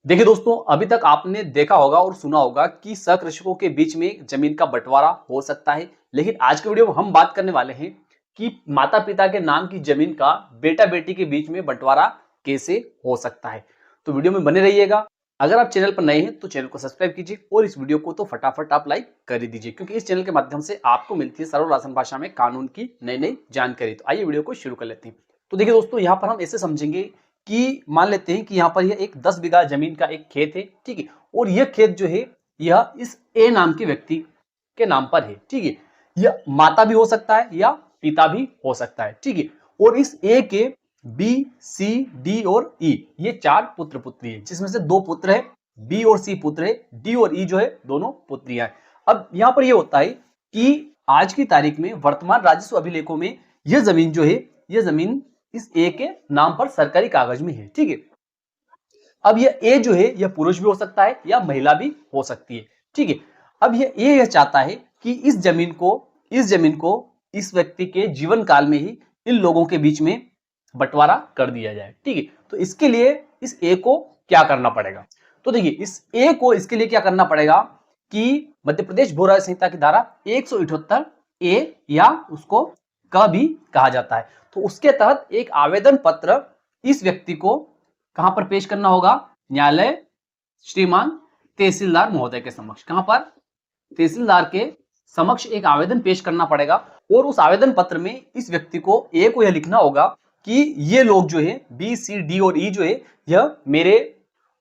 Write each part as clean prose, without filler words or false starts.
देखिए दोस्तों, अभी तक आपने देखा होगा और सुना होगा कि सहकृषकों के बीच में जमीन का बंटवारा हो सकता है। लेकिन आज के वीडियो में हम बात करने वाले हैं कि माता पिता के नाम की जमीन का बेटा बेटी के बीच में बंटवारा कैसे हो सकता है। तो वीडियो में बने रहिएगा। अगर आप चैनल पर नए हैं तो चैनल को सब्सक्राइब कीजिए और इस वीडियो को तो फटाफट आप लाइक कर ही दीजिए, क्योंकि इस चैनल के माध्यम से आपको मिलती है सरल आसान भाषा में कानून की नई नई जानकारी। तो आइए वीडियो को शुरू कर लेते हैं। तो देखिए दोस्तों, यहाँ पर हम ऐसे समझेंगे कि मान लेते हैं कि यहाँ पर यह एक 10 बीघा जमीन का एक खेत है, ठीक है। और यह खेत जो है यह इस ए नाम के व्यक्ति के नाम पर है, ठीक है। यह माता भी हो सकता है या पिता भी हो सकता है, ठीक है। और इस ए के बी, सी, डी और ई ये चार पुत्र पुत्री है, जिसमें से दो पुत्र है, बी और सी पुत्र है, डी और ई जो है दोनों पुत्रियां हैं। अब यहाँ पर यह होता है कि आज की तारीख में वर्तमान राजस्व अभिलेखों में यह जमीन जो है, यह जमीन इस ए के नाम पर सरकारी कागज में है, ठीक है। अब यह ए जो है यह पुरुष भी हो सकता है या महिला भी हो सकती है, ठीक है। अब यह चाहता है कि इस जमीन को इस व्यक्ति के जीवन काल में ही इन लोगों के बीच में बंटवारा कर दिया जाए, ठीक है। तो इसके लिए इस ए को क्या करना पड़ेगा? तो देखिए, इस ए को इसके लिए क्या करना पड़ेगा कि मध्य प्रदेश भू राज्य संहिता की धारा 178 ए या उसको क भी कहा जाता है। तो उसके तहत एक आवेदन पत्र इस व्यक्ति को कहां पर पेश करना होगा? न्यायालय श्रीमान तहसीलदार महोदय के समक्ष। कहां पर? तहसीलदार के समक्ष एक आवेदन पेश करना पड़ेगा। और उस आवेदन पत्र में इस व्यक्ति को ए को यह लिखना होगा कि ये लोग जो है बी, सी, डी और ई जो है यह मेरे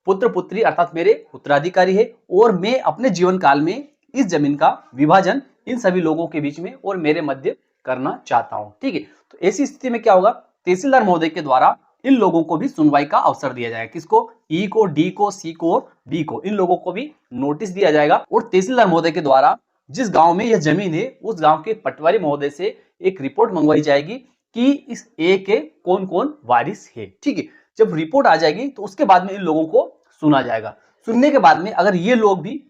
पुत्र पुत्री अर्थात मेरे उत्तराधिकारी है, और मैं अपने जीवन काल में इस जमीन का विभाजन इन सभी लोगों के बीच में और मेरे मध्य करना चाहता हूं, ठीक है। तो ऐसी स्थिति में क्या होगा? तहसीलदार महोदय के द्वारा इन लोगों को भी सुनवाई का अवसर दिया जाएगा। किसको? ई को, डी को, सी को और बी को। इन लोगों को भी नोटिस दिया जाएगा और तहसीलदार महोदय के द्वारा जिस गांव में यह जमीन है उस गांव के पटवारी महोदय से एक रिपोर्ट मंगवाई जाएगी कि इस ए के कौन कौन वारिस है, ठीक है। जब रिपोर्ट आ जाएगी तो उसके बाद में इन लोगों को सुना जाएगा। सुनने के बाद में अगर ये लोग भी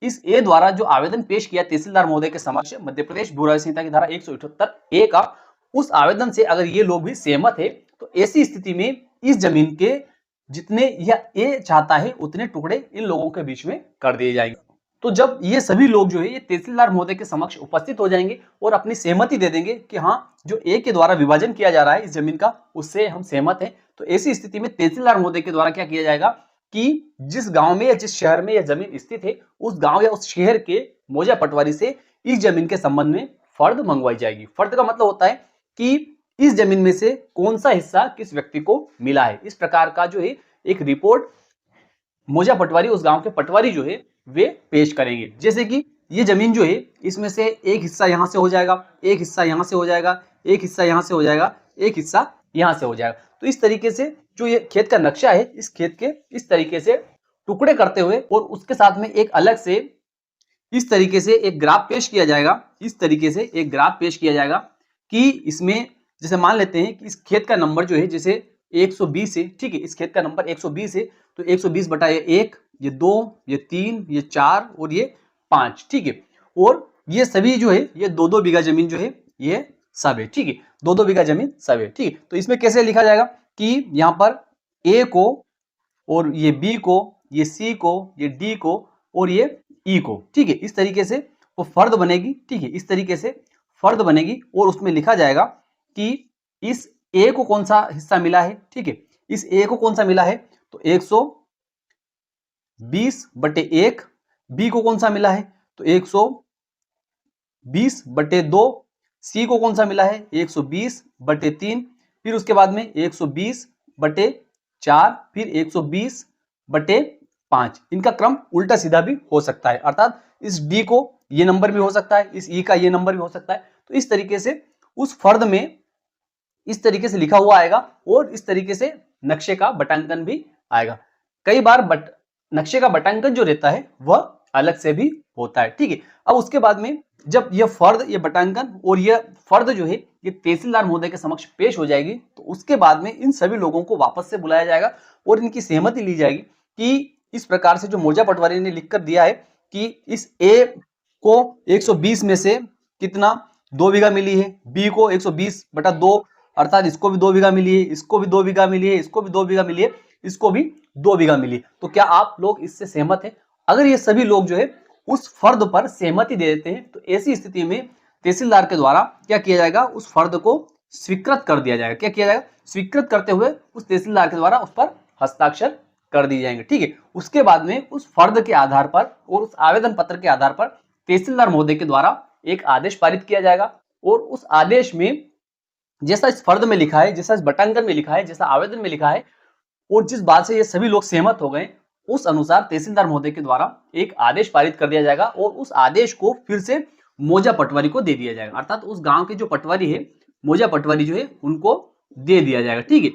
इस ए द्वारा जो आवेदन पेश किया तहसीलदार महोदय के समक्ष मध्य प्रदेश भू राज्य संहिता की धारा 178 ए का, उस आवेदन से अगर ये लोग भी सहमत है तो ऐसी स्थिति में इस जमीन के जितने यह ए चाहता है उतने टुकड़े इन लोगों के बीच में कर दिए जाएंगे। तो जब ये सभी लोग जो है ये तहसीलदार महोदय के समक्ष उपस्थित हो जाएंगे और अपनी सहमति दे देंगे कि हाँ, जो ए के द्वारा विभाजन किया जा रहा है इस जमीन का उससे हम सहमत हैं, तो ऐसी स्थिति में तहसीलदार महोदय के द्वारा क्या किया जाएगा कि जिस गांव में या जिस शहर में यह जमीन स्थित है उस गांव या उस शहर के मौजा पटवारी से इस जमीन के संबंध में फर्द मंगवाई जाएगी। फर्द का मतलब होता है कि इस जमीन में से कौन सा हिस्सा किस व्यक्ति को मिला है। इस प्रकार का जो है एक रिपोर्ट मौजा पटवारी, उस गांव के पटवारी जो है वे पेश करेंगे। जैसे कि ये जमीन जो है इसमें से एक हिस्सा यहां से हो जाएगा, एक हिस्सा यहां से हो जाएगा, एक हिस्सा यहां से हो जाएगा, एक हिस्सा यहां से हो जाएगा। तो इस तरीके से जो ये खेत का नक्शा है इस खेत के इस तरीके से टुकड़े करते हुए और उसके साथ में एक अलग से इस तरीके से एक ग्राफ पेश किया जाएगा। इस तरीके से एक ग्राफ पेश किया जाएगा कि इसमें जैसे मान लेते हैं कि इस खेत का नंबर जो है जैसे 120 है, ठीक है। इस खेत का नंबर 120 है, तो 120 बटा ये 1, ये 2, ये 3, ये 4 और ये 5, ठीक है। और ये सभी जो है ये 2-2 बीघा जमीन जो है ये सब है, ठीक है। 2-2 बीघा जमीन सब है, ठीक है। तो इसमें कैसे लिखा जाएगा कि यहाँ पर ए को और ये बी को, ये सी को, ये डी को और ये ई को, ठीक है। इस तरीके से वो फर्द बनेगी, ठीक है। इस तरीके से फर्द बनेगी और उसमें लिखा जाएगा कि इस ए को कौन सा हिस्सा मिला है, ठीक है। इस ए को कौन सा मिला है तो 120/1। बी को कौन सा मिला है तो 120/2। सी को कौन सा मिला है 120/3। फिर उसके बाद में 120/4, फिर 120/5। इनका क्रम उल्टा सीधा भी हो सकता है, अर्थात इस डी को ये नंबर भी हो सकता है, इस ई का ये नंबर भी हो सकता है। तो इस तरीके से उस फर्द में इस तरीके से लिखा हुआ आएगा और इस तरीके से नक्शे का बटांकन भी आएगा। कई बार नक्शे का बटांकन जो रहता है वह अलग से भी होता है, ठीक है। अब उसके बाद में जब यह फर्द, ये बटांकन और यह फर्द जो है ये तहसीलदार महोदय के समक्ष पेश हो जाएगी, तो उसके बाद में इन सभी लोगों को वापस से बुलाया जाएगा और इनकी सहमति ली जाएगी कि इस प्रकार से जो मौजा पटवारी ने लिखकर दिया है कि इस ए को 120 में से कितना 2 बीघा मिली है, बी को 120/2 अर्थात इसको भी 2 बीघा मिली है, इसको भी 2 बीघा मिली है, इसको भी 2 बीघा मिली है। इसको भी 2 बीघा मिली। तो क्या आप लोग इससे सहमत हैं? अगर ये सभी लोग जो है उस फर्द पर सहमति दे देते हैं तो ऐसी स्थिति में तहसीलदार के द्वारा क्या किया जाएगा, उस फर्द को स्वीकृत कर दिया जाएगा। क्या किया जाएगा? स्वीकृत करते हुए उस तहसीलदार के द्वारा उस पर हस्ताक्षर कर दिए जाएंगे। ठीक है, उसके बाद में उस फर्द के आधार पर और उस आवेदन पत्र के आधार पर तहसीलदार महोदय के द्वारा एक आदेश पारित किया जाएगा और उस आदेश में जैसा इस फर्द में लिखा है, जैसा इस बटांकन में लिखा है, जैसा आवेदन में लिखा है और जिस बात से ये सभी लोग सहमत हो गए, उस अनुसार तहसीलदार महोदय के द्वारा एक आदेश पारित कर दिया जाएगा और उस आदेश को फिर से मौजा पटवारी को दे दिया जाएगा। अर्थात उस गांव के जो पटवारी है, मौजा पटवारी जो है उनको दे दिया जाएगा। ठीक है,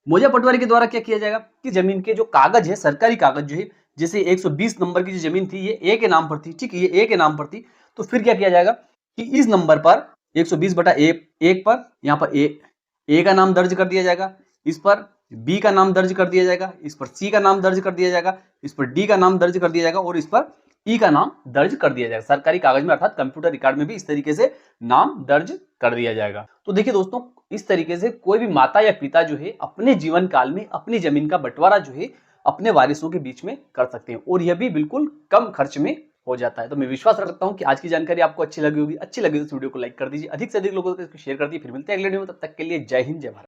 मौजा पटवारी के द्वारा क्या किया जाएगा कि जमीन के जो कागज है, सरकारी कागज जो है, जैसे 120 नंबर की जो जमीन थी ये ए के नाम पर थी। ठीक है, ये ए के नाम पर थी, तो फिर क्या किया जाएगा कि इस नंबर पर 120/1 पर यहाँ पर ए का नाम दर्ज कर दिया जाएगा, इस पर बी का नाम दर्ज कर दिया जाएगा, इस पर सी का नाम दर्ज कर दिया जाएगा, इस पर डी का नाम दर्ज कर दिया जाएगा और इस पर ई का नाम दर्ज कर दिया जाएगा। सरकारी कागज में अर्थात कंप्यूटर रिकॉर्ड में भी इस तरीके से नाम दर्ज कर दिया जाएगा। तो देखिए दोस्तों, इस तरीके से कोई भी माता या पिता जो है अपने जीवन काल में अपनी जमीन का बंटवारा जो है अपने वारिसों के बीच में कर सकते हैं और यह भी बिल्कुल कम खर्च में हो जाता है। तो मैं विश्वास रखता हूं कि आज की जानकारी आपको अच्छी लगी होगी। अच्छी लगी तो इस वीडियो को लाइक कर दीजिए, अधिक से अधिक लोगों को इसको शेयर कर दीजिए। फिर मिलते हैं अगले वीडियो में, तब तक के लिए जय हिंद, जय भारत।